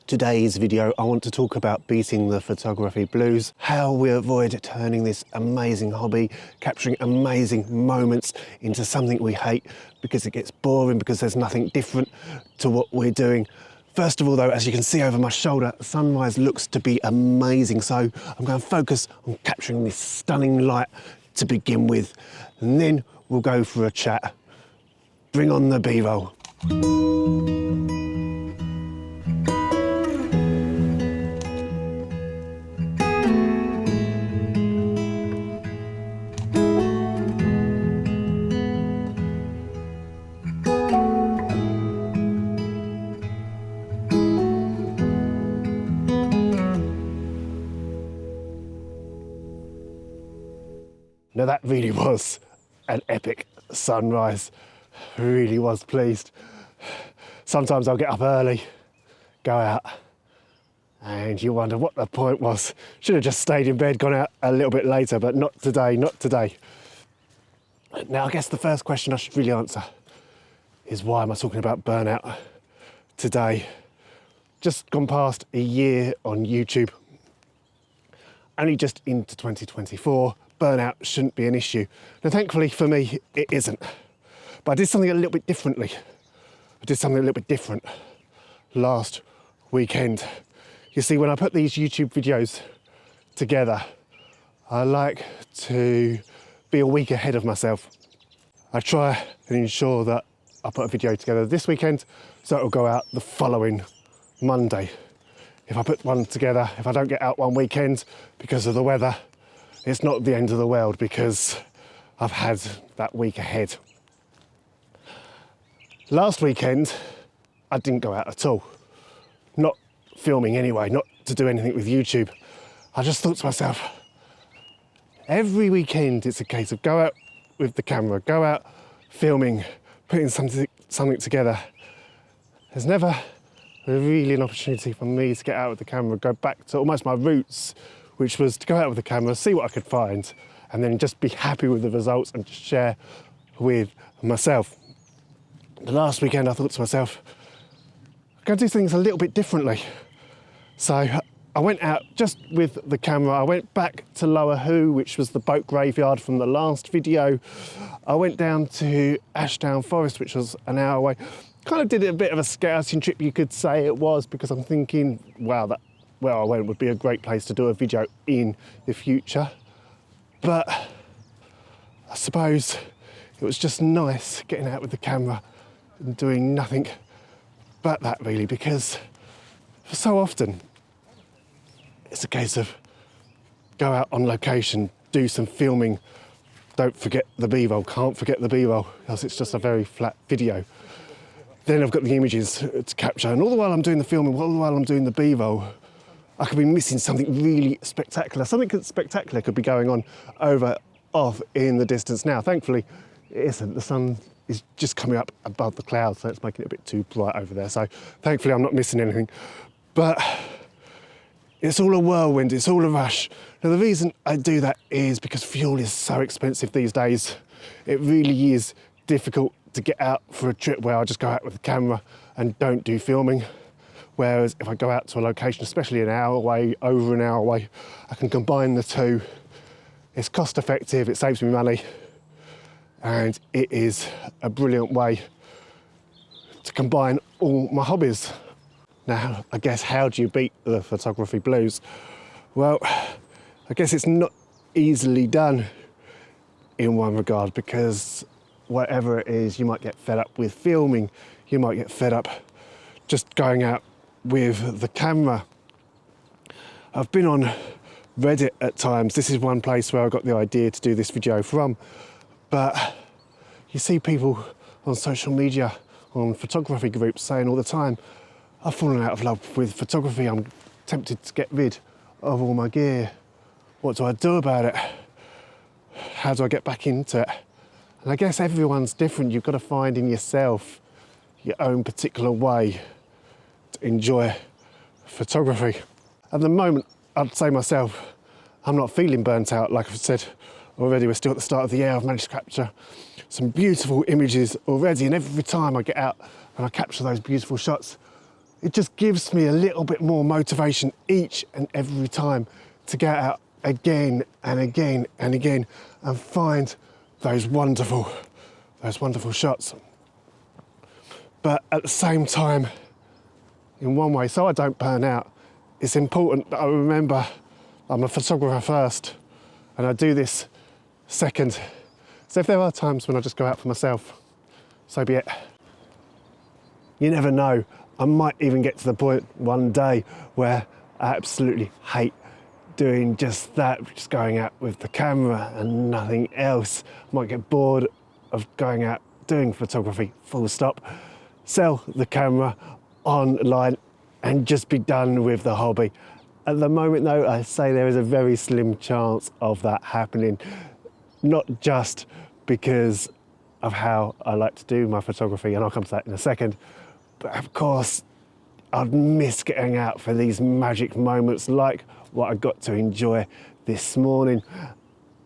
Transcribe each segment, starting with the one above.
Today's video, I want to talk about beating the photography blues, how we avoid turning this amazing hobby, capturing amazing moments into something we hate because it gets boring, because there's nothing different to what we're doing. First of all though, as you can see over my shoulder, the sunrise looks to be amazing. So I'm going to focus on capturing this stunning light to begin with. And then we'll go for a chat. Bring on the B-roll. Now that really was an epic sunrise. Really was pleased. Sometimes I'll get up early, go out, and you wonder what the point was. Should have just stayed in bed, gone out a little bit later, but not today, not today. Now I guess the first question I should really answer is, why am I talking about burnout today? Just gone past a year on YouTube, only just into 2024. Burnout shouldn't be an issue. Now, thankfully for me, it isn't. But I did something a little bit differently. Last weekend. You see, when I put these YouTube videos together, I like to be a week ahead of myself. I try and ensure that I put a video together this weekend, so it'll go out the following Monday. If I put one together, if I don't get out one weekend because of the weather, it's not the end of the world, because I've had that week ahead. Last weekend, I didn't go out at all. Not filming anyway, not to do anything with YouTube. I just thought to myself, every weekend it's a case of go out with the camera, go out filming, putting something together. There's never really an opportunity for me to get out with the camera, go back to almost my roots, which was to go out with the camera, see what I could find, and then just be happy with the results and just share with myself. The last weekend I thought to myself, I'm going to do things a little bit differently. So I went out just with the camera. I went back to Lower Hoo, which was the boat graveyard from the last video. I went down to Ashdown Forest, which was an hour away. Kind of did a bit of a scouting trip, you could say it was, because I'm thinking, wow, that where I went would be a great place to do a video in the future. But I suppose it was just nice getting out with the camera and doing nothing but that, really, because for so often it's a case of go out on location, do some filming, don't forget the B-roll, can't forget the B-roll, else it's just a very flat video. Then I've got the images to capture, and all the while I'm doing the filming, all the while I'm doing the B-roll, I could be missing something really spectacular. Something spectacular could be going on off in the distance. Now, thankfully, it isn't. The sun is just coming up above the clouds, so it's making it a bit too bright over there. So thankfully, I'm not missing anything. But it's all a whirlwind, it's all a rush. Now, the reason I do that is because fuel is so expensive these days. It really is difficult to get out for a trip where I just go out with the camera and don't do filming. Whereas if I go out to a location, especially an hour away, over an hour away, I can combine the two. It's cost effective, it saves me money, and it is a brilliant way to combine all my hobbies. Now, I guess, how do you beat the photography blues? Well, I guess it's not easily done in one regard, because whatever it is, you might get fed up with filming, you might get fed up just going out with the camera. I've been on Reddit at times. This is one place where I got the idea to do this video from. But you see people on social media, on photography groups, saying all the time, I've fallen out of love with photography. I'm tempted to get rid of all my gear. What do I do about it? How do I get back into it? And I guess everyone's different. You've got to find in yourself your own particular way to enjoy photography. At the moment, I'd say myself, I'm not feeling burnt out. Like I've said already, we're still at the start of the year. I've managed to capture some beautiful images already, and every time I get out and I capture those beautiful shots, it just gives me a little bit more motivation each and every time to get out again and again and again and find those wonderful shots. But at the same time, in one way, so I don't burn out, it's important that I remember I'm a photographer first and I do this second. So if there are times when I just go out for myself, so be it. You never know, I might even get to the point one day where I absolutely hate doing just that, just going out with the camera and nothing else. I might get bored of going out doing photography, full stop, sell the camera online and just be done with the hobby. At the moment though, I say there is a very slim chance of that happening, not just because of how I like to do my photography, and I'll come to that in a second, but of course I'd miss getting out for these magic moments like what I got to enjoy this morning.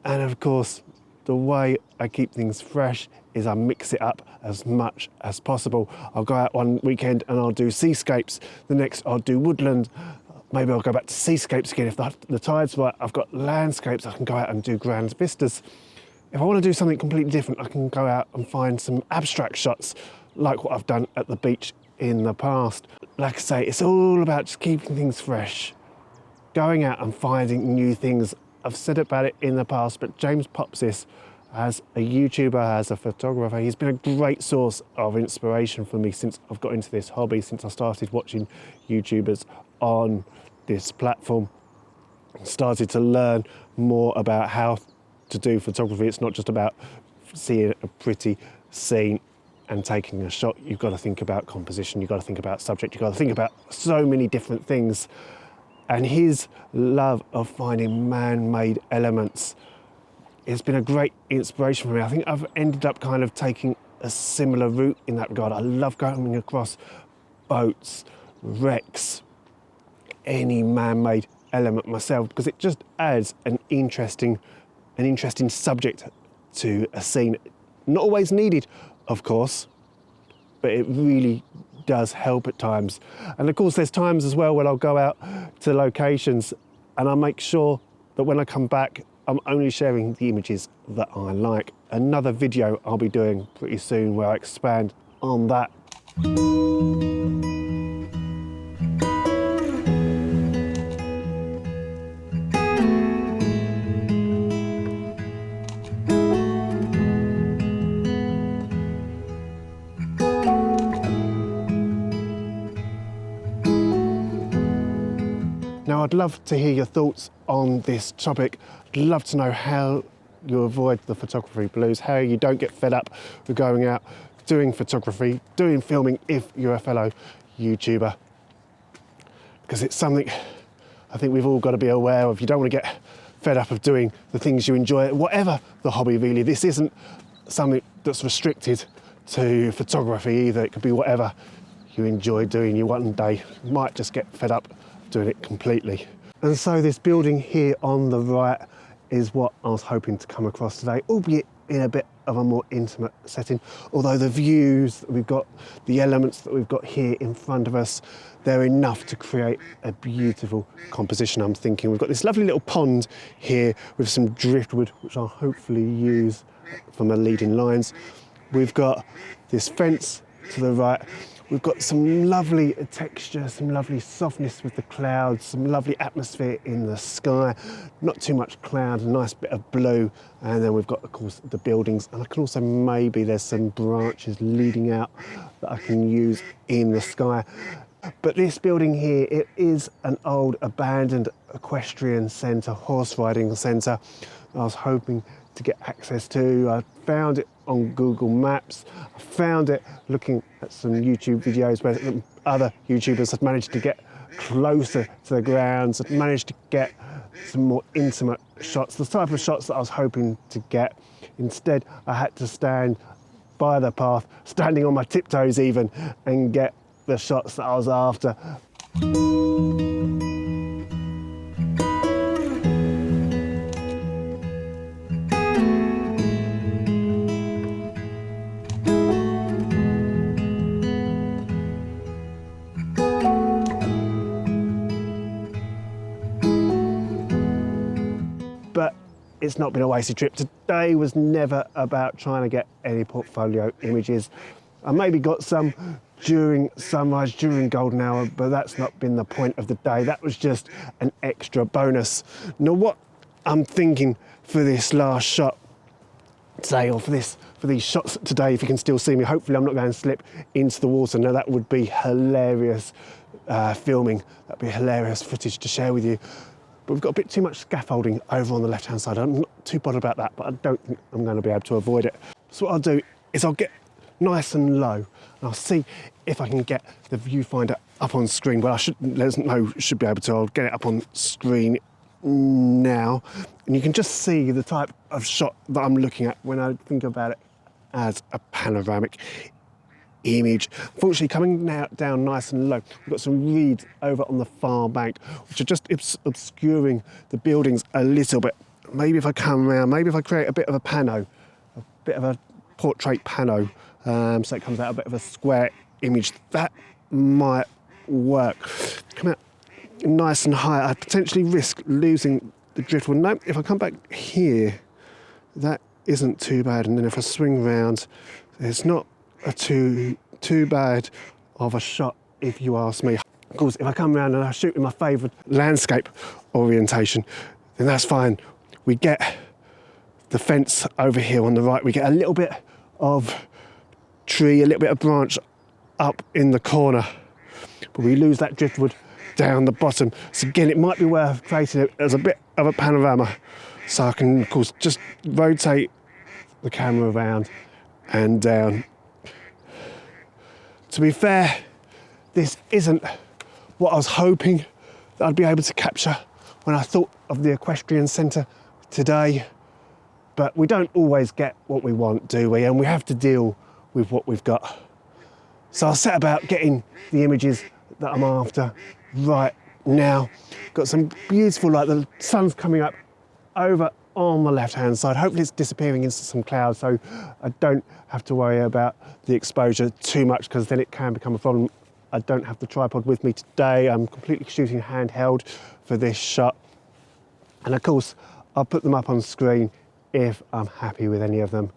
And of course, the way I keep things fresh is I mix it up as much as possible. I'll go out one weekend and I'll do seascapes, the next I'll do woodland, maybe I'll go back to seascapes again if the tide's right. I've got landscapes, I can go out and do grand vistas. If I want to do something completely different, I can go out and find some abstract shots like what I've done at the beach in the past. Like I say, it's all about just keeping things fresh, going out and finding new things. I've said about it in the past, but James Popsis, as a YouTuber, as a photographer, he's been a great source of inspiration for me since I've got into this hobby, since I started watching YouTubers on this platform. Started to learn more about how to do photography. It's not just about seeing a pretty scene and taking a shot. You've got to think about composition, you've got to think about subject, you've got to think about so many different things. And his love of finding man-made elements has been a great inspiration for me. I think I've ended up kind of taking a similar route in that regard. I love going across boats, wrecks, any man-made element myself, because it just adds an interesting subject to a scene. Not always needed, of course, but it really does help at times. And of course there's times as well when I'll go out to locations and I'll make sure that when I come back I'm only sharing the images that I like. Another video I'll be doing pretty soon where I expand on that. Now, I'd love to hear your thoughts on this topic. I'd love to know how you avoid the photography blues, how you don't get fed up with going out, doing photography, doing filming if you're a fellow YouTuber. Because it's something I think we've all got to be aware of. You don't want to get fed up of doing the things you enjoy, whatever the hobby really. This isn't something that's restricted to photography either. It could be whatever you enjoy doing. You one day might just get fed up doing it completely. And so this building here on the right is what I was hoping to come across today, albeit in a bit of a more intimate setting. Although the views that we've got, the elements that we've got here in front of us, they're enough to create a beautiful composition. I'm thinking we've got this lovely little pond here with some driftwood, which I'll hopefully use for my leading lines. We've got this fence to the right. We've got some lovely texture, some lovely softness with the clouds, some lovely atmosphere in the sky, not too much cloud, a nice bit of blue, and then we've got, of course, the buildings, and I can also, maybe there's some branches leading out that I can use in the sky. But this building here, it is an old abandoned equestrian centre, horse riding centre. I was hoping to get access to. I found it on Google Maps. I found it looking at some YouTube videos where other YouTubers had managed to get closer to the grounds, had managed to get some more intimate shots, the type of shots that I was hoping to get. Instead, I had to stand by the path, standing on my tiptoes even, and get the shots that I was after. but it's not been a wasted trip. Today was never about trying to get any portfolio images. I maybe got some during sunrise, during golden hour, but that's not been the point of the day. That was just an extra bonus. Now what I'm thinking for this last shot today, or for these shots today, if you can still see me, hopefully I'm not going to slip into the water. Now that would be hilarious filming. That'd be hilarious footage to share with you. But we've got a bit too much scaffolding over on the left-hand side. I'm not too bothered about that, but I don't think I'm going to be able to avoid it. So what I'll do is I'll get nice and low, and I'll see if I can get the viewfinder up on screen. Well, I should be able to. I'll get it up on screen now, and you can just see the type of shot that I'm looking at when I think about it as a panoramic image. Unfortunately, coming now down nice and low, we've got some reeds over on the far bank, which are just obscuring the buildings a little bit. Maybe if I come around, maybe if I create a bit of a pano, a bit of a portrait pano, so it comes out a bit of a square image, that might work. Come out nice and high. I potentially risk losing the driftwood. No, if I come back here, that isn't too bad. And then if I swing round, it's not a too bad of a shot, if you ask me. Of course, if I come around and I shoot in my favourite landscape orientation, then that's fine. We get the fence over here on the right. We get a little bit of tree, a little bit of branch up in the corner, but we lose that driftwood down the bottom. So again, it might be worth creating it as a bit of a panorama, so I can, of course, just rotate the camera around and down. To be fair, this isn't what I was hoping that I'd be able to capture when I thought of the equestrian centre today, but we don't always get what we want, do we? And we have to deal with what we've got. So I'll set about getting the images that I'm after right now. Got some beautiful, like the sun's coming up over on the left-hand side. Hopefully it's disappearing into some clouds, so I don't have to worry about the exposure too much, because then it can become a problem. I don't have the tripod with me today. I'm completely shooting handheld for this shot. And of course, I'll put them up on screen if I'm happy with any of them.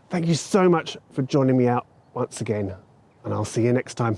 Thank you so much for joining me out once again, and I'll see you next time.